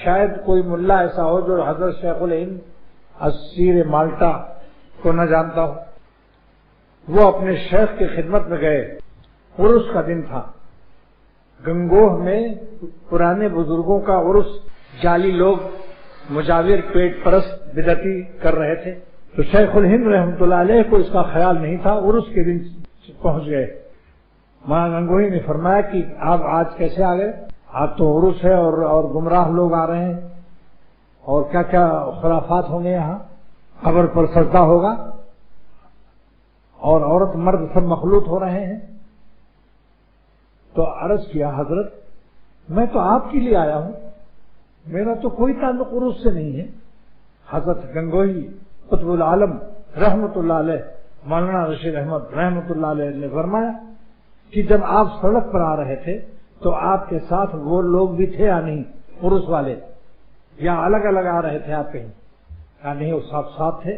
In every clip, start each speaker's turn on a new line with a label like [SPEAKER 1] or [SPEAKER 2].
[SPEAKER 1] شاید کوئی ملا ایسا ہو جو حضرت شیخ الہند اسیر مالٹا کو نہ جانتا ہو. وہ اپنے شیخ کی خدمت میں گئے. عرس کا دن تھا. گنگوہ میں پرانے بزرگوں کا عرس جعلی لوگ مجاور پیٹ پرست بدعتی کر رہے تھے. تو شیخ الہند رحمۃ اللہ علیہ کو اس کا خیال نہیں تھا. عرس کے دن پہنچ گئے. مولانا گنگوہی نے فرمایا کہ آپ آج کیسے آ گئے؟ آپ تو عرس ہے اور گمراہ لوگ آ رہے ہیں اور کیا کیا خرافات ہوں گے یہاں، قبر پر سجدہ ہوگا اور عورت مرد سب مخلوط ہو رہے ہیں. تو عرض کیا حضرت میں تو آپ کے لیے آیا ہوں، میرا تو کوئی تعلق عرس سے نہیں ہے. حضرت گنگوہی قطب العالم رحمۃ اللہ علیہ مولانا رشید احمد رحمۃ اللہ علیہ نے فرمایا کہ جب آپ سڑک پر آ رہے تھے تو آپ کے ساتھ وہ لوگ بھی تھے یا نہیں عرس والے، یا الگ الگ آ رہے تھے آپ کہیں؟ یا نہیں، وہ ساتھ تھے.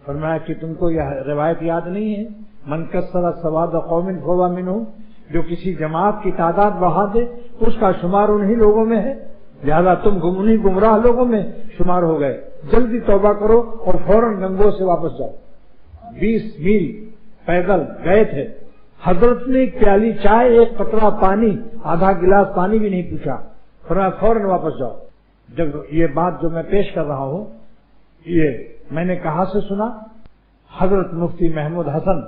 [SPEAKER 1] فرمایا کہ تم کو یہ روایت یاد نہیں ہے من کثر سواد قوم فهو منهم، جو کسی جماعت کی تعداد بڑھا دے اس کا شمار انہی لوگوں میں ہے. لہذا تم انہی گمراہ لوگوں میں شمار ہو گئے. جلدی توبہ کرو اور فوراً گنگو سے واپس جاؤ. 20 میل پیدل گئے تھے. حضرت نے ایک پیالی چائے، ایک قطرہ پانی، آدھا گلاس پانی بھی نہیں پوچھا. فرمایا فوراً واپس جاؤ. جب یہ بات جو میں پیش کر رہا ہوں یہ میں نے کہاں سے سنا؟ حضرت مفتی محمود حسن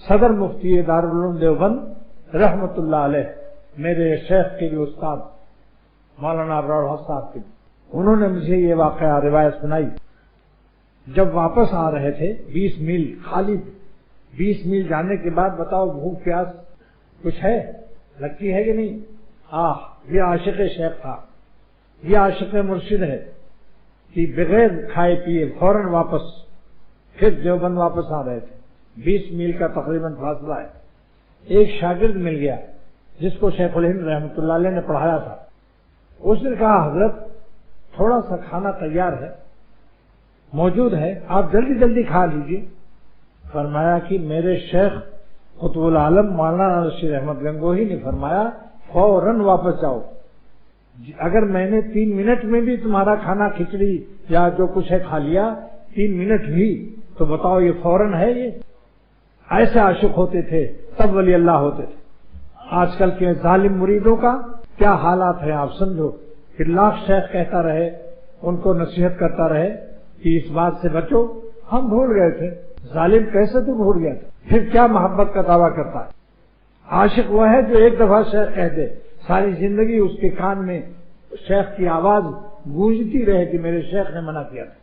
[SPEAKER 1] صدر مفتی دارالعلوم دیوبند رحمۃ اللہ علیہ، میرے شیخ کے بھی استاد مولانا ابرار صاحب کے، انہوں نے مجھے یہ واقعہ روایت سنائی. جب واپس آ رہے تھے 20 میل خالی، 20 میل جانے کے بعد بتاؤ بھوک پیاس کچھ ہے، لگتی ہے کہ نہیں؟ یہ عاشق شیخ تھا، یہ عاشق مرشد ہے کہ بغیر کھائے پیے فوراً واپس پھر دیوبند واپس آ رہے تھے. 20 میل کا تقریباً فاصلہ ہے. ایک شاگرد مل گیا جس کو شیخ الہند رحمۃ اللہ علیہ نے پڑھایا تھا. اس نے کہا حضرت تھوڑا سا کھانا تیار ہے، موجود ہے، آپ جلدی جلدی کھا لیجیے. فرمایا کہ میرے شیخ قطب العالم مولانا رشید احمد گنگوہی نے فرمایا فوراً واپس جاؤ. اگر میں نے 3 منٹ میں بھی تمہارا کھانا کھچڑی یا جو کچھ ہے کھا لیا، 3 منٹ بھی، تو بتاؤ یہ فوراً ہے؟ یہ ایسے عاشق ہوتے تھے تب ولی اللہ ہوتے تھے. آج کل کے ظالم مریدوں کا کیا حالات ہے آپ سمجھو کہ لاکھ شیخ کہتا رہے، ان کو نصیحت کرتا رہے کہ اس بات سے بچو. ہم بھول گئے تھے. ظالم کیسے تو بھول گیا تھا؟ پھر کیا محبت کا دعویٰ کرتا ہے؟ عاشق وہ ہے جو ایک دفعہ شیخ کہہ دے ساری زندگی اس کے کان میں شیخ کی آواز گونجتی رہے کہ میرے شیخ نے منع کیا تھا.